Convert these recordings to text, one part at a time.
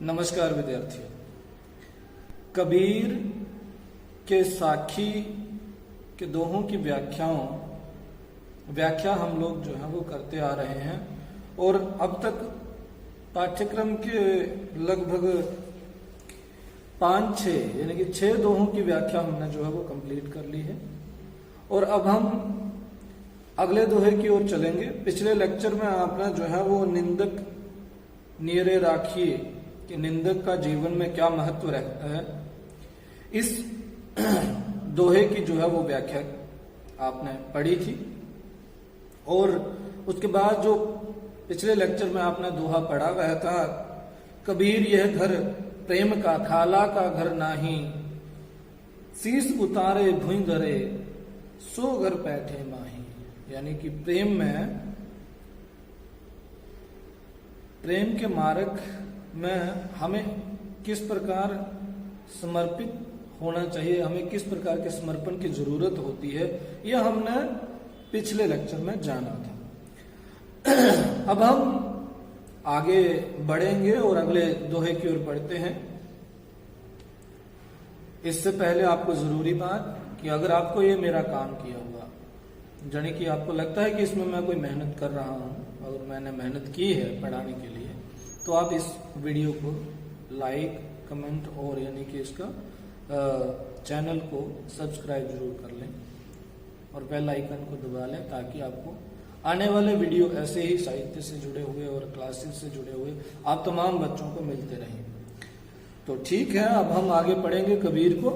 नमस्कार विद्यार्थियों। कबीर के साखी के दोहों की व्याख्या हम लोग जो है वो करते आ रहे हैं और अब तक पाठ्यक्रम के लगभग 5-6 यानी कि 6 दोहों की व्याख्या हमने जो है वो कंप्लीट कर ली है और अब हम अगले दोहे की ओर चलेंगे। पिछले लेक्चर में आपने जो है वो निंदक नियरे राखिए कि निंदक का जीवन में क्या महत्व रहता है, इस दोहे की जो है वो व्याख्या आपने पढ़ी थी। और उसके बाद जो पिछले लेक्चर में आपने दोहा पढ़ा वह था, कबीर यह घर प्रेम का खाला का घर नाही, शीस उतारे भुई धरे सो घर बैठे माही। यानी कि प्रेम के मार्ग में हमें किस प्रकार समर्पित होना चाहिए, हमें किस प्रकार के समर्पण की जरूरत होती है, यह हमने पिछले लेक्चर में जाना था। अब हम आगे बढ़ेंगे और अगले दोहे की ओर बढ़ते हैं। इससे पहले आपको जरूरी बात कि अगर आपको ये मेरा काम किया हुआ यानी कि आपको लगता है कि इसमें मैं कोई मेहनत कर रहा हूं और मैंने मेहनत की है पढ़ाने के लिए, तो आप इस वीडियो को लाइक कमेंट और यानी कि इसका चैनल को सब्सक्राइब जरूर कर लें और बेल आइकन को दबा लें ताकि आपको आने वाले वीडियो ऐसे ही साहित्य से जुड़े हुए और क्लासेस से जुड़े हुए आप तमाम बच्चों को मिलते रहें। तो ठीक है, अब हम आगे पढ़ेंगे कबीर को।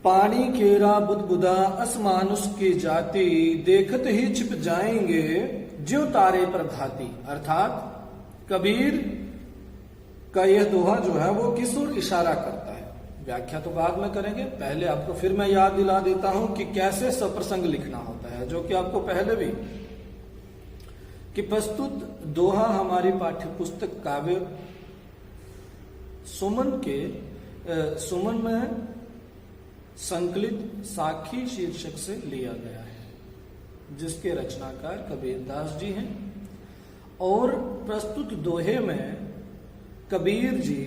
पानी केरा बुदबुदा असमानुष की जाति, देखत ही छिप जाएंगे ज्यों तारे पर भांति। अर्थात कबीर का यह दोहा जो है वो किस ओर इशारा करता है, व्याख्या तो बाद में करेंगे। पहले आपको फिर मैं याद दिला देता हूं कि कैसे सप्रसंग लिखना होता है, जो कि आपको पहले भी कि प्रस्तुत दोहा हमारी पाठ्य पुस्तक काव्य सुमन में संकलित साखी शीर्षक से लिया गया है, जिसके रचनाकार कबीरदास जी हैं। और प्रस्तुत दोहे में कबीर जी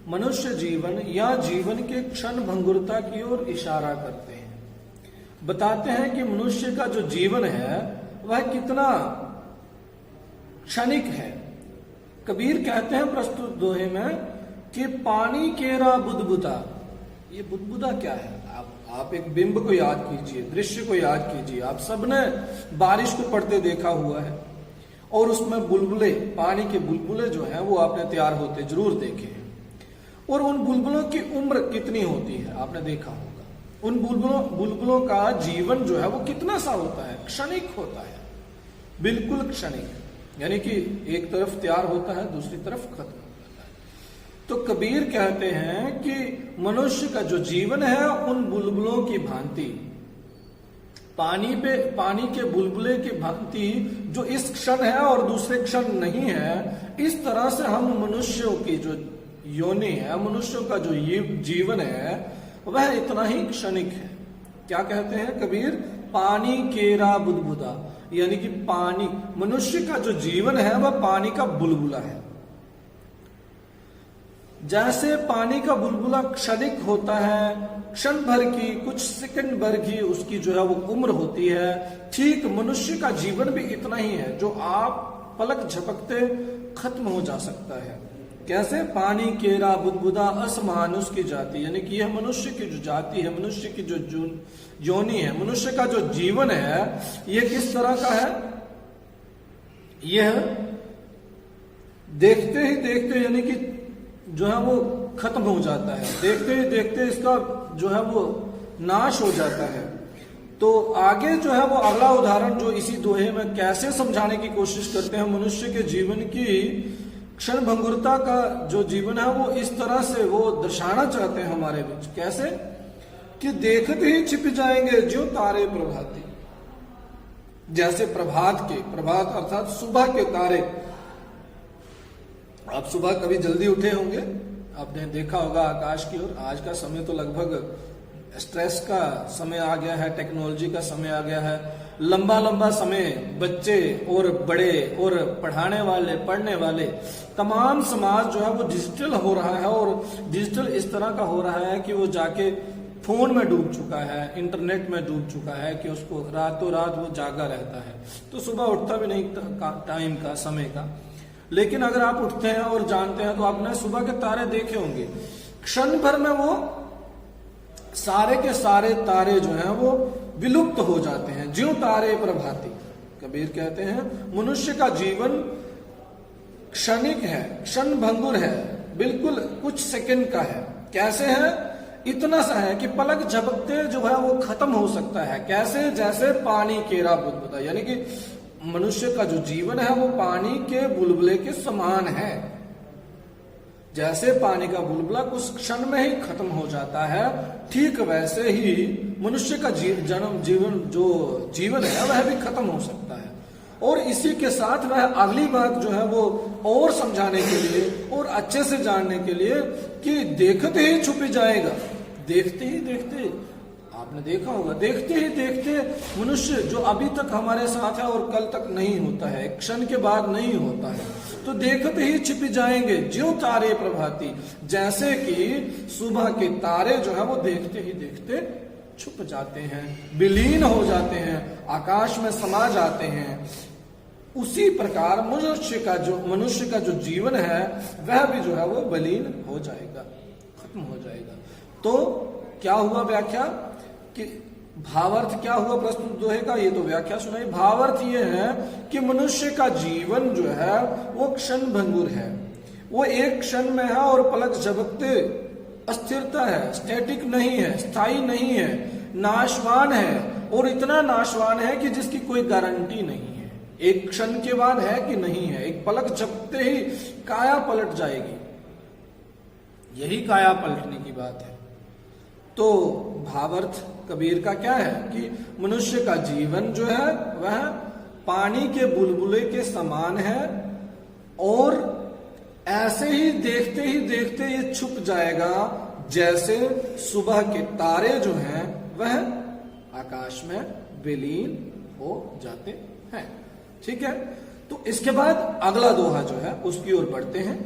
मनुष्य जीवन या जीवन के क्षण भंगुरता की ओर इशारा करते हैं, बताते हैं कि मनुष्य का जो जीवन है वह कितना क्षणिक है। कबीर कहते हैं प्रस्तुत दोहे में कि पानी केरा बुदबुदा। ये बुदबुदा क्या है? आप एक बिंब को याद कीजिए, दृश्य को याद कीजिए। आप सबने बारिश को पढ़ते देखा हुआ है और उसमें बुलबुले, पानी के बुलबुले जो हैं वो आपने तैयार होते जरूर देखे हैं। और उन बुलबुलों की उम्र कितनी होती है आपने देखा होगा। उन बुलबुलों का जीवन जो है वो कितना सा होता है, क्षणिक होता है, बिल्कुल क्षणिक। यानी कि एक तरफ तैयार होता है, दूसरी तरफ खत्म होता है। तो कबीर कहते हैं कि मनुष्य का जो जीवन है उन बुलबुलों की भांति, पानी के बुलबुले की भांति जो इस क्षण है और दूसरे क्षण नहीं है, इस तरह से हम मनुष्यों की जो योनि है, मनुष्यों का जो जीवन है वह इतना ही क्षणिक है। क्या कहते हैं कबीर? पानी केरा बुदबुदा, यानी कि पानी, मनुष्य का जो जीवन है वह पानी का बुलबुला है। जैसे पानी का बुलबुला क्षणिक होता है, क्षण भर की, कुछ सेकंड भर की उसकी जो है वो उम्र होती है, ठीक मनुष्य का जीवन भी इतना ही है जो आप पलक झपकते खत्म हो जा सकता है। कैसे? पानी केरा बुदबुदा असमानुष की जाति, यानी कि यह मनुष्य की जो जाति है, मनुष्य की जो योनि है, मनुष्य का जो जीवन है, यह किस तरह का है? यह देखते ही देखते यानी कि जो है वो खत्म हो जाता है, देखते ही देखते इसका जो है वो नाश हो जाता है। तो आगे जो है वो अगला उदाहरण जो इसी दोहे में कैसे समझाने की कोशिश करते हैं, मनुष्य के जीवन की क्षण भंगुरता का जो जीवन है वो इस तरह से वो दर्शाना चाहते हैं हमारे बीच। कैसे? कि देखते ही छिप जाएंगे जो तारे प्रभाती। जैसे प्रभात अर्थात सुबह के तारे। आप सुबह कभी जल्दी उठे होंगे, आपने देखा होगा आकाश की ओर। आज का समय तो लगभग स्ट्रेस का समय आ गया है, टेक्नोलॉजी का समय आ गया है, लंबा लंबा समय बच्चे और बड़े और पढ़ाने वाले पढ़ने वाले तमाम समाज जो है वो डिजिटल हो रहा है, और डिजिटल इस तरह का हो रहा है कि वो जाके फोन में डूब चुका है, इंटरनेट में डूब चुका है कि उसको रातों रात वो जागा रहता है, तो सुबह उठता भी नहीं टाइम का, समय का। लेकिन अगर आप उठते हैं और जानते हैं तो आपने सुबह के तारे देखे होंगे, क्षण भर में वो सारे के सारे तारे जो हैं वो विलुप्त हो जाते हैं, ज्यों तारे प्रभाती। कबीर कहते हैं मनुष्य का जीवन क्षणिक है, क्षण भंगुर है, बिल्कुल कुछ सेकंड का है। कैसे है? इतना सा है कि पलक झपकते जो है वो खत्म हो सकता है। कैसे? जैसे पानी केरा बुलबुला, यानी कि मनुष्य का जो जीवन है वो पानी के बुलबुले के समान है। जैसे पानी का बुलबुला कुछ क्षण में ही खत्म हो जाता है, ठीक वैसे ही मनुष्य का जीवन है वह भी खत्म हो सकता है। और इसी के साथ वह अगली बात जो है वो और समझाने के लिए और अच्छे से जानने के लिए कि देखते ही छुप जाएगा। देखते ही देखते, आपने देखा होगा, देखते ही देखते मनुष्य जो अभी तक हमारे साथ है और कल तक नहीं होता है, क्षण के बाद नहीं होता है, तो देखते ही छिप जाएंगे ज्यों तारे प्रभाती। जैसे कि सुबह के तारे जो है वो देखते ही देखते छुप जाते हैं, विलीन हो जाते हैं, आकाश में समा जाते हैं। उसी प्रकार मनुष्य का जो जीवन है वह भी जो है वो विलीन हो जाएगा, खत्म हो जाएगा। तो क्या हुआ व्याख्या कि भावार्थ क्या हुआ प्रस्तुत दोहे का, ये तो व्याख्या सुनाई। भावार्थ ये है कि मनुष्य का जीवन जो है वो क्षण भंगुर है, वो एक क्षण में है और पलक झपकते अस्थिरता है, स्टैटिक नहीं है, स्थायी नहीं है, नाशवान है, और इतना नाशवान है कि जिसकी कोई गारंटी नहीं है। एक क्षण के बाद है कि नहीं है, एक पलक झपकते ही काया पलट जाएगी, यही काया पलटने की बात है। तो भावार्थ कबीर का क्या है कि मनुष्य का जीवन जो है वह पानी के बुलबुले के समान है, और ऐसे ही देखते ये छुप जाएगा जैसे सुबह के तारे जो हैं वह आकाश में विलीन हो जाते हैं। ठीक है, तो इसके बाद अगला दोहा जो है उसकी ओर बढ़ते हैं।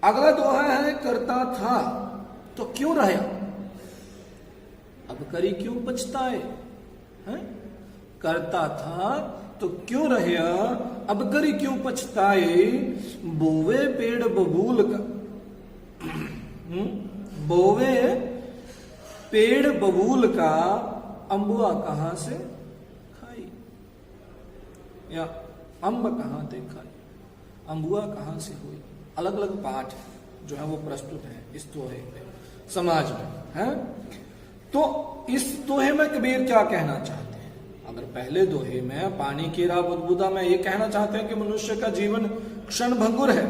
अगला दोहा है करता था तो क्यों रहा, अब करी क्यों पछताए, हैं? करता था तो क्यों रहे, अब करी क्यों पछताए, बोवे पेड़ बबूल का, बोवे पेड़ बबूल का अम्बुआ कहां से खाई, या अम्ब कहां ते खाई, अम्बुआ कहां से हुई। अलग अलग पाठ जो है वो प्रस्तुत है इस दोहे में समाज में, है। तो इस दोहे में कबीर क्या कहना चाहते हैं? अगर पहले दोहे में पानी की राह बुदबुदा में ये कहना चाहते हैं कि मनुष्य का जीवन क्षण भंगुर है,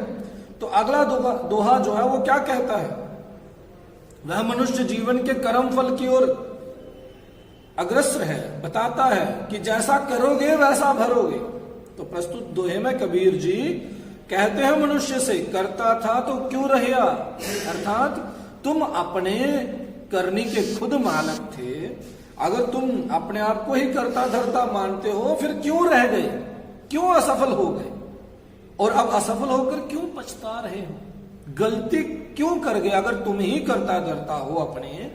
तो अगला दोहा जो है वो क्या कहता है? वह मनुष्य जीवन के कर्म फल की ओर अग्रसर है, बताता है कि जैसा करोगे वैसा भरोगे। तो प्रस्तुत दोहे में कबीर जी कहते हैं मनुष्य से, करता था तो क्यों रहिया, अर्थात तुम अपने करनी के खुद मालक थे, अगर तुम अपने आप को ही करता धरता मानते हो, फिर क्यों रह गए, क्यों असफल हो गए, और अब असफल होकर क्यों पछता रहे हो, गलती क्यों कर गए? अगर तुम ही करता धरता हो अपने,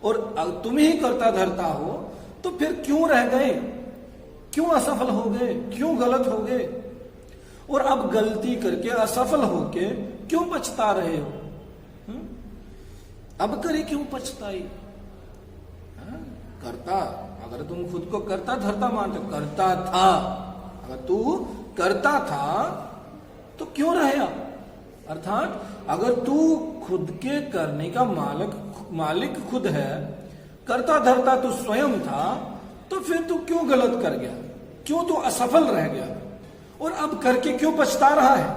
और तुम ही करता धरता हो, तो फिर क्यों रह गए, क्यों असफल हो गए, क्यों गलत हो गए, और अब गलती करके असफल होके क्यों पछता रहे हो? अब करी क्यों पछताई? करता, अगर तुम खुद को करता धरता मानते, करता था, अगर तू करता था तो क्यों रहा, अर्थात अगर तू खुद के करने का मालिक खुद है, करता धरता तू स्वयं था, तो फिर तू क्यों गलत कर गया, क्यों तू असफल रह गया, और अब करके क्यों पछता रहा है?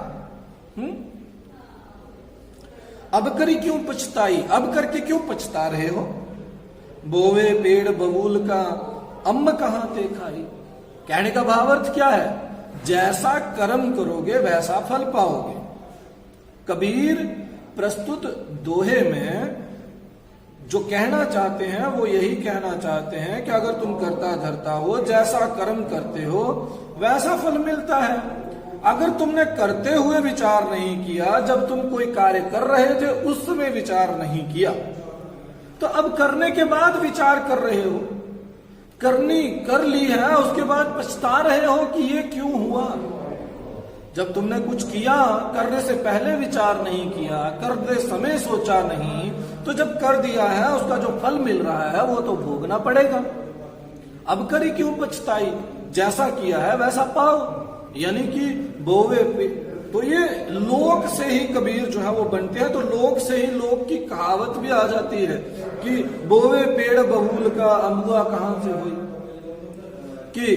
अब करी क्यों पछताई, अब करके क्यों पछता रहे हो? बोवे पेड़ बबूल का अम्ब कहां ते खाई। कहने का भावार्थ क्या है? जैसा कर्म करोगे वैसा फल पाओगे। कबीर प्रस्तुत दोहे में जो कहना चाहते हैं वो यही कहना चाहते हैं कि अगर तुम करता धरता हो, जैसा कर्म करते हो वैसा फल मिलता है। अगर तुमने करते हुए विचार नहीं किया, जब तुम कोई कार्य कर रहे थे उस समय विचार नहीं किया, तो अब करने के बाद विचार कर रहे हो, करनी कर ली है, उसके बाद पछता रहे हो कि ये क्यों हुआ। जब तुमने कुछ किया, करने से पहले विचार नहीं किया, करते समय सोचा नहीं, तो जब कर दिया है उसका जो फल मिल रहा है वो तो भोगना पड़ेगा। अब करी क्यों पछताई, जैसा किया है वैसा पाओ। यानी कि बोवे पे, तो ये लोक से ही कबीर जो है वो बनते हैं। तो लोक से ही लोक की कहावत भी आ जाती है कि बोवे पेड़ बबूल का अम्बुआ कहां से हुई, कि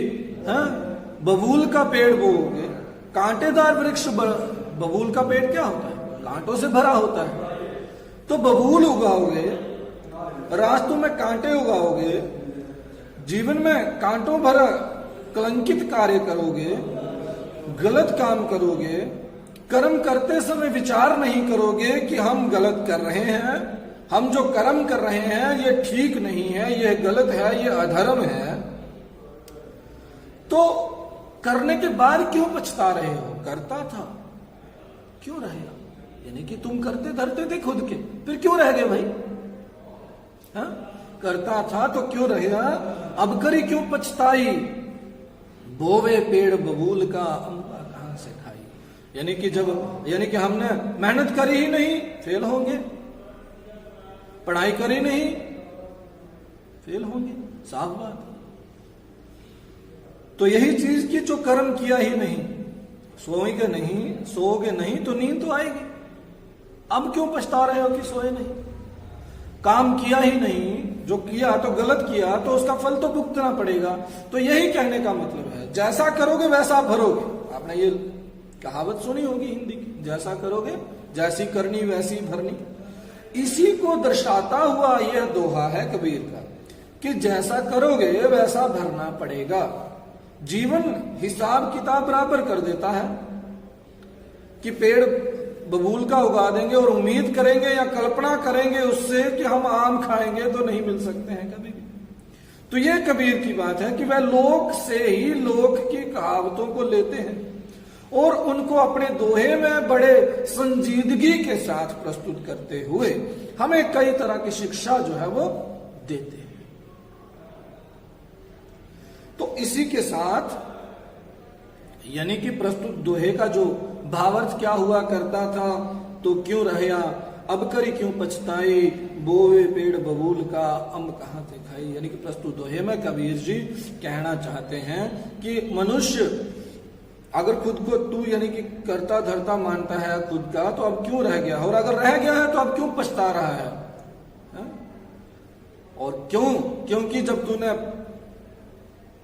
बबूल का पेड़ बोओगे, कांटेदार वृक्ष, बबूल का पेड़ क्या होता है, कांटों से भरा होता है। तो बबूल उगाओगे, रास्तों में कांटे उगाओगे, जीवन में कांटों भरा कलंकित कार्य करोगे, गलत काम करोगे, कर्म करते समय विचार नहीं करोगे कि हम गलत कर रहे हैं, हम जो कर्म कर रहे हैं ये ठीक नहीं है, ये गलत है, ये अधर्म है, तो करने के बाद क्यों पछता रहे हो। करता था क्यों रहेगा, यानी कि तुम करते धरते थे खुद के, फिर क्यों रह गए भाई। करता था तो क्यों रहेगा, अब करी क्यों पछताई। बोवे पेड़ बबूल का अम्बा कहां से खाई, यानी कि हमने मेहनत करी ही नहीं, फेल होंगे, पढ़ाई करी नहीं, फेल होंगे, साफ बात। तो यही चीज की जो कर्म किया ही नहीं, सोओगे नहीं तो नींद तो आएगी। अब क्यों पछता रहे हो कि सोए नहीं, काम किया ही नहीं, जो किया तो गलत किया तो उसका फल तो भुगतना पड़ेगा। तो यही कहने का मतलब है, जैसा करोगे वैसा भरोगे। आपने ये कहावत सुनी होगी हिंदी की, जैसा करोगे जैसी करनी वैसी भरनी। इसी को दर्शाता हुआ यह दोहा है कबीर का कि जैसा करोगे वैसा भरना पड़ेगा। जीवन हिसाब किताब बराबर कर देता है कि पेड़ बबूल का उगा देंगे और उम्मीद करेंगे या कल्पना करेंगे उससे कि हम आम खाएंगे, तो नहीं मिल सकते हैं कभी भी। तो यह कबीर की बात है कि वह लोक से ही लोक की कहावतों को लेते हैं और उनको अपने दोहे में बड़े संजीदगी के साथ प्रस्तुत करते हुए हमें कई तरह की शिक्षा जो है वो देते हैं। तो इसी के साथ यानी कि प्रस्तुत दोहे का जो भावार्थ क्या हुआ करता था तो क्यों रहया, अब करी क्यों पछताई, बोवे पेड़ बबूल का अम्ब कहां से खाई। यानी कि प्रस्तुत दोहे में कबीर जी कहना चाहते हैं कि मनुष्य अगर खुद को तू यानी कि करता धरता मानता है खुद का, तो अब क्यों रह गया, और अगर रह गया है तो अब क्यों पछता रहा है। और क्यों, क्योंकि जब तूने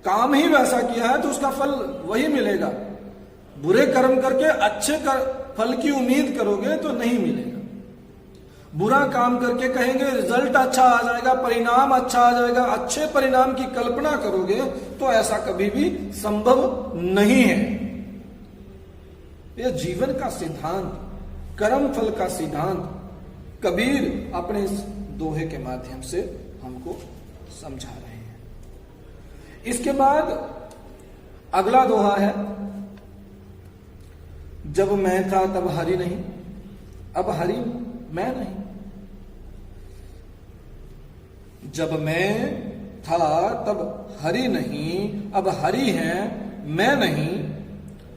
काम ही वैसा किया है तो उसका फल वही मिलेगा। बुरे कर्म करके अच्छे फल की उम्मीद करोगे तो नहीं मिलेगा। बुरा काम करके कहेंगे रिजल्ट अच्छा आ जाएगा, परिणाम अच्छा आ जाएगा, अच्छे परिणाम की कल्पना करोगे तो ऐसा कभी भी संभव नहीं है। यह जीवन का सिद्धांत, कर्म फल का सिद्धांत कबीर अपने इस दोहे के माध्यम से हमको समझा रहे हैं। इसके बाद अगला दोहा है, जब मैं था तब हरि नहीं, अब हरि मैं नहीं। जब मैं था तब हरि नहीं, अब हरि है मैं नहीं।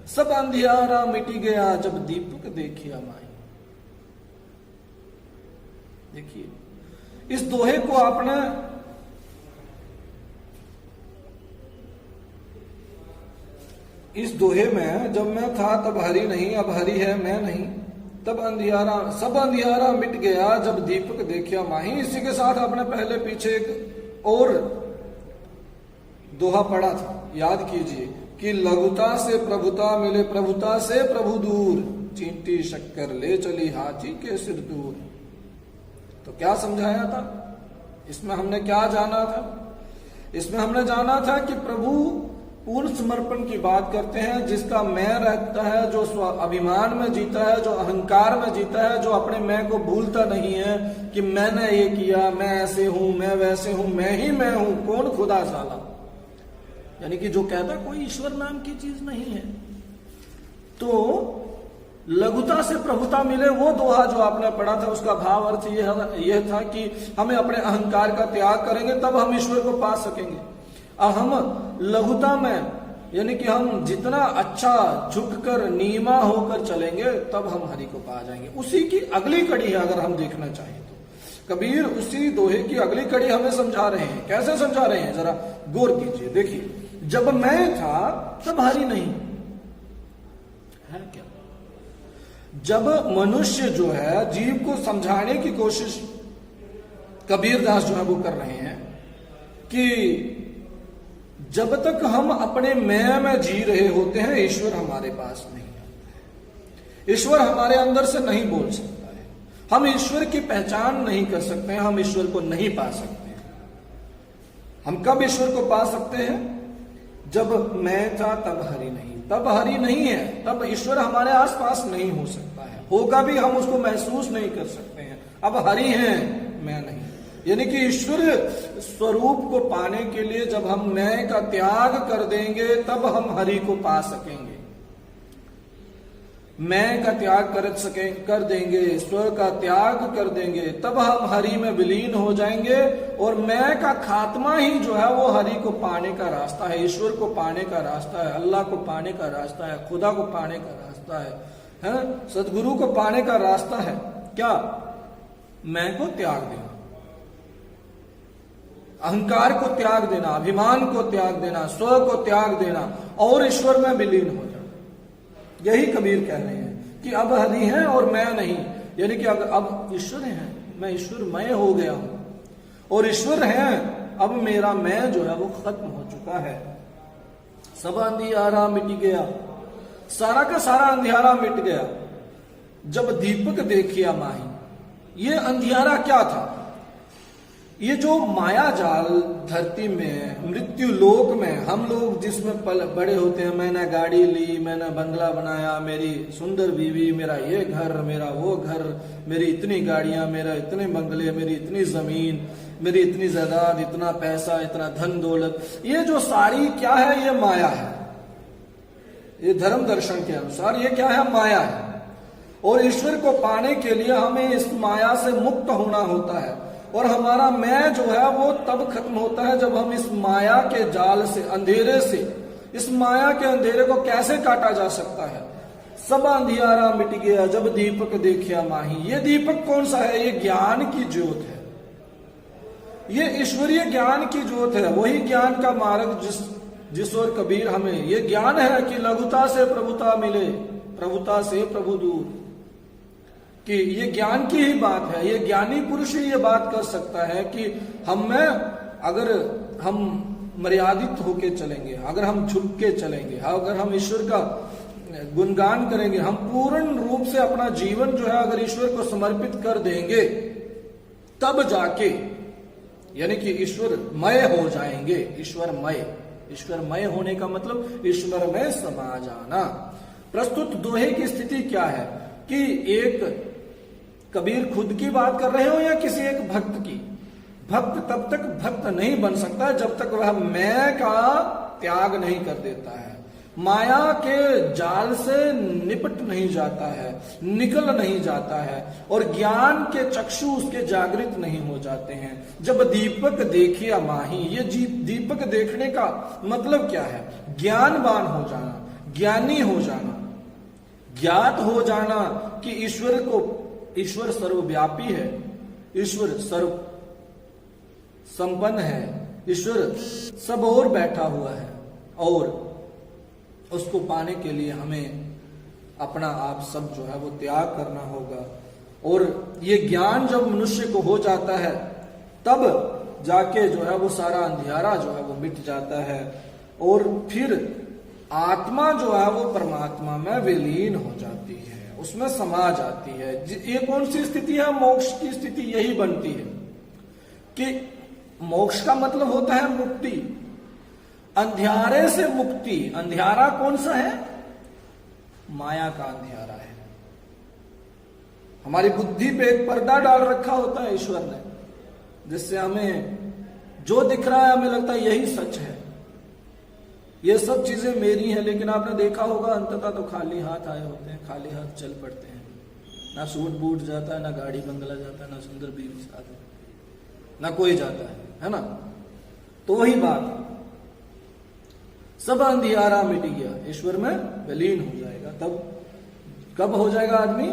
सब अंधियारा मिटी गया जब दीपक देखिया माई। देखिए इस दोहे को आपने इस दोहे में जब मैं था तब हरि नहीं, अब हरि है मैं नहीं, तब अंधियारा सब अंधियारा मिट गया जब दीपक देखिया माही। इसी के साथ आपने पहले पीछे एक और दोहा पढ़ा था, याद कीजिए कि लघुता से प्रभुता मिले, प्रभुता से प्रभु दूर, चींटी शक्कर ले चली हाथी के सिर दूर। तो क्या समझाया था इसमें, हमने क्या जाना था इसमें? हमने जाना था कि प्रभु पूर्ण समर्पण की बात करते हैं, जिसका मैं रहता है, जो स्व अभिमान में जीता है, जो अहंकार में जीता है, जो अपने मैं को भूलता नहीं है कि मैंने ये किया, मैं ऐसे हूं, मैं वैसे हूं, मैं ही मैं हूं, कौन खुदा साला, यानी कि जो कहता कोई ईश्वर नाम की चीज नहीं है। तो लघुता से प्रभुता मिले, वो दोहा जो आपने पढ़ा था, उसका भाव अर्थ यह था कि हमें अपने अहंकार का त्याग करेंगे तब हम ईश्वर को पा सकेंगे। और हम लघुता में, यानी कि हम जितना अच्छा झुककर नीमा होकर चलेंगे तब हम हरि को पा जाएंगे। उसी की अगली कड़ी है, अगर हम देखना चाहें तो कबीर उसी दोहे की अगली कड़ी हमें समझा रहे हैं। कैसे समझा रहे हैं, जरा गौर कीजिए। देखिए, जब मैं था तब हरि नहीं है क्या? जब मनुष्य जो है जीव को समझाने की कोशिश कबीरदास जो है वो कर रहे हैं कि जब तक हम अपने मैं में जी रहे होते हैं, ईश्वर हमारे पास नहीं है, ईश्वर हमारे अंदर से नहीं बोल सकता है, हम ईश्वर की पहचान नहीं कर सकते हैं, हम ईश्वर को नहीं पा सकते हैं। हम कब ईश्वर को पा सकते हैं? जब मैं था तब हरि नहीं, तब हरि नहीं है, तब ईश्वर हमारे आसपास नहीं हो सकता है, होगा भी हम उसको महसूस नहीं कर सकते हैं। अब हरि है, मैं नहीं, यानी कि ईश्वर स्वरूप को पाने के लिए जब हम मैं का त्याग कर देंगे तब हम हरि को पा सकेंगे। मैं का त्याग कर देंगे, स्व का त्याग कर देंगे, तब हम हरि में विलीन हो जाएंगे। और मैं का खात्मा ही जो है वो हरि को पाने का रास्ता है, ईश्वर को पाने का रास्ता है, अल्लाह को पाने का रास्ता है, खुदा को पाने का रास्ता है, सदगुरु को पाने का रास्ता है। क्या? मैं को त्याग देना, अहंकार को त्याग देना, अभिमान को त्याग देना, स्व को त्याग देना और ईश्वर में विलीन हो जाना। यही कबीर कह रहे हैं कि अब हरि है और मैं नहीं, यानी कि अब ईश्वर है, मैं ईश्वरमय हो गया हूं और ईश्वर है, अब मेरा मैं जो है वो खत्म हो चुका है। सब अंधियारा मिट गया, सारा का सारा अंधियारा मिट गया जब दीपक देखिया माही। ये अंधियारा क्या था? ये जो माया जाल धरती में, मृत्यु लोक में हम लोग जिसमें बड़े होते हैं, मैंने गाड़ी ली, मैंने बंगला बनाया, मेरी सुंदर बीवी, मेरा ये घर, मेरा वो घर, मेरी इतनी गाड़ियां, मेरा इतने बंगले, मेरी इतनी जमीन, मेरी इतनी जायदाद, इतना पैसा, इतना धन दौलत, ये जो सारी क्या है? ये माया है। ये धर्म दर्शन के अनुसार ये क्या है? माया है। और ईश्वर को पाने के लिए हमें इस माया से मुक्त होना होता है और हमारा मैं जो है वो तब खत्म होता है जब हम इस माया के जाल से, अंधेरे से, इस माया के अंधेरे को कैसे काटा जा सकता है? सब अंधियारा मिट गया जब दीपक देखिया माही। ये दीपक कौन सा है? ये ज्ञान की ज्योत है, ये ईश्वरीय ज्ञान की ज्योत है। वही ज्ञान का मार्ग जिस और कबीर हमें, ये ज्ञान है कि लघुता से प्रभुता मिले, प्रभुता से प्रभु दूर, कि ये ज्ञान की ही बात है। ये ज्ञानी पुरुष ही ये बात कर सकता है कि हम में अगर हम मर्यादित होके चलेंगे, अगर हम झुक के चलेंगे, अगर हम ईश्वर का गुणगान करेंगे, हम पूर्ण रूप से अपना जीवन जो है अगर ईश्वर को समर्पित कर देंगे, तब जाके यानी कि ईश्वरमय हो जाएंगे। ईश्वरमय होने का मतलब ईश्वर में समा जाना। प्रस्तुत दोहे की स्थिति क्या है कि एक कबीर खुद की बात कर रहे हो या किसी एक भक्त की? भक्त तब तक भक्त नहीं बन सकता जब तक वह मैं का त्याग नहीं कर देता है, माया के जाल से निपट नहीं जाता है, निकल नहीं जाता है और ज्ञान के चक्षु उसके जागृत नहीं हो जाते हैं। जब दीपक देखिया माही, ये दीपक देखने का मतलब क्या है? ज्ञानवान हो जाना, ज्ञानी हो जाना, ज्ञात हो जाना कि ईश्वर सर्वव्यापी है, ईश्वर सर्व संपन्न है, ईश्वर सब और बैठा हुआ है और उसको पाने के लिए हमें अपना आप सब जो है वो त्याग करना होगा। और ये ज्ञान जब मनुष्य को हो जाता है तब जाके जो है वो सारा अंधियारा जो है वो मिट जाता है और फिर आत्मा जो है वो परमात्मा में विलीन हो जाती है, उसमें समा जाती है। ये कौन सी स्थिति है? मोक्ष की स्थिति यही बनती है कि मोक्ष का मतलब होता है मुक्ति। अंधियारे से मुक्ति। अंधियारा कौन सा है? माया का अंधियारा है। हमारी बुद्धि पे एक पर्दा डाल रखा होता है ईश्वर ने, जिससे हमें जो दिख रहा है हमें लगता है यही सच है, ये सब चीजें मेरी हैं। लेकिन आपने देखा होगा अंततः तो खाली हाथ आए होते हैं, खाली हाथ चल पड़ते हैं। ना सूट बूट जाता है, ना गाड़ी बंगला जाता है, ना सुंदर बीवी शादी, ना कोई जाता है ना। तो वही बात, सब अंधियारा मिट गया, ईश्वर में विलीन हो जाएगा। तब कब हो जाएगा आदमी?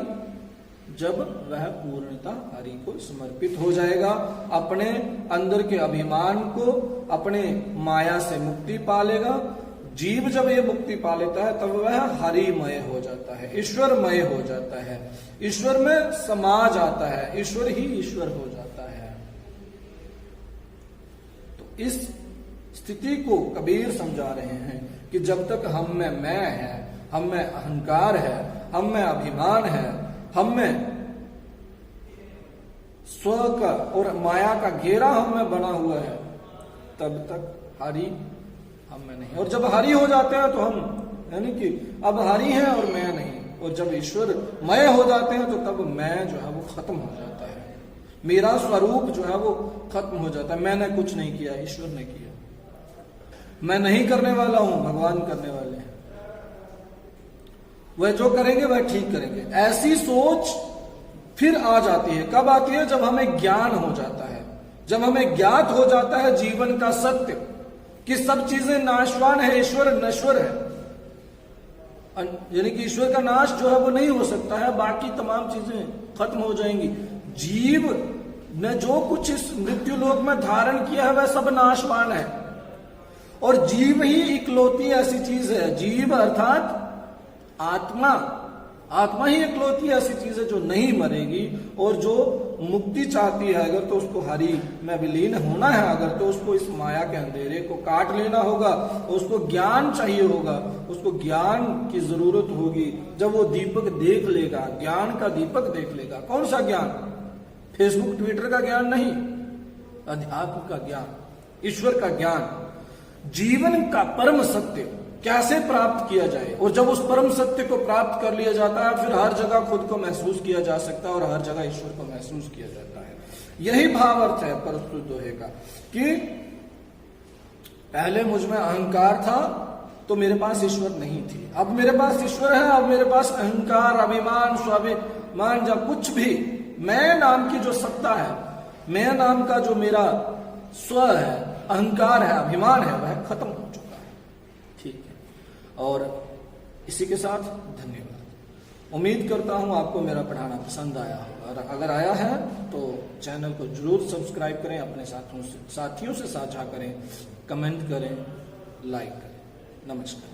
जब वह पूर्णता हरि को समर्पित हो जाएगा, अपने अंदर के अभिमान को, अपने माया से मुक्ति पा लेगा। जीव जब ये मुक्ति पा लेता है तब वह हरिमय हो जाता है, ईश्वरमय हो जाता है, ईश्वर में समा जाता है, ईश्वर ही ईश्वर हो जाता है। तो इस स्थिति को कबीर समझा रहे हैं कि जब तक हम में मैं है, हम में अहंकार है, हम में अभिमान है, हम में स्व का और माया का घेरा हम में बना हुआ है, तब तक हरि हम में नहीं। और जब हरि हो जाते हैं तो हम, यानी कि अब हरि है और मैं नहीं, और जब ईश्वर मय हो जाते हैं तो तब मैं जो है वो खत्म हो जाता है, मेरा स्वरूप जो है वो खत्म हो जाता है। मैंने कुछ नहीं किया, ईश्वर ने किया। मैं नहीं करने वाला हूं, भगवान करने वाले हैं। वह जो करेंगे वह ठीक करेंगे। ऐसी सोच फिर आ जाती है। कब आती है? जब हमें ज्ञान हो जाता है, जब हमें ज्ञात हो जाता है जीवन का सत्य कि सब चीजें नाशवान है, ईश्वर नश्वर है। यानी कि ईश्वर का नाश जो है वो नहीं हो सकता है, बाकी तमाम चीजें खत्म हो जाएंगी। जीव ने जो कुछ इस मृत्यु लोक में धारण किया है वह सब नाशवान है, और जीव ही इकलौती ऐसी चीज है, जीव अर्थात आत्मा, आत्मा ही इकलौती ऐसी चीज है जो नहीं मरेगी और जो मुक्ति चाहती है। अगर तो उसको हरि में विलीन होना है, अगर तो उसको इस माया के अंधेरे को काट लेना होगा, उसको ज्ञान चाहिए होगा, उसको ज्ञान की जरूरत होगी। जब वो दीपक देख लेगा, ज्ञान का दीपक देख लेगा। कौन सा ज्ञान? फेसबुक ट्विटर का ज्ञान नहीं, अध्यात्म का ज्ञान, ईश्वर का ज्ञान, जीवन का परम सत्य कैसे प्राप्त किया जाए। और जब उस परम सत्य को प्राप्त कर लिया जाता है, फिर हर जगह खुद को महसूस किया जा सकता है और हर जगह ईश्वर को महसूस किया जाता है। यही भाव अर्थ है परस्तुत दोहे का कि पहले मुझ में अहंकार था तो मेरे पास ईश्वर नहीं थी, अब मेरे पास ईश्वर है। अब मेरे पास अहंकार, अभिमान, स्वाभिमान, जब कुछ भी मैं नाम की जो सत्ता है, मैं नाम का जो मेरा स्व है, अहंकार है, अभिमान है, वह खत्म हो चुका है। ठीक है, और इसी के साथ धन्यवाद। उम्मीद करता हूं आपको मेरा पढ़ाना पसंद आया होगा, और अगर आया है तो चैनल को जरूर सब्सक्राइब करें, अपने साथियों से साझा करें, कमेंट करें, लाइक करें। नमस्कार।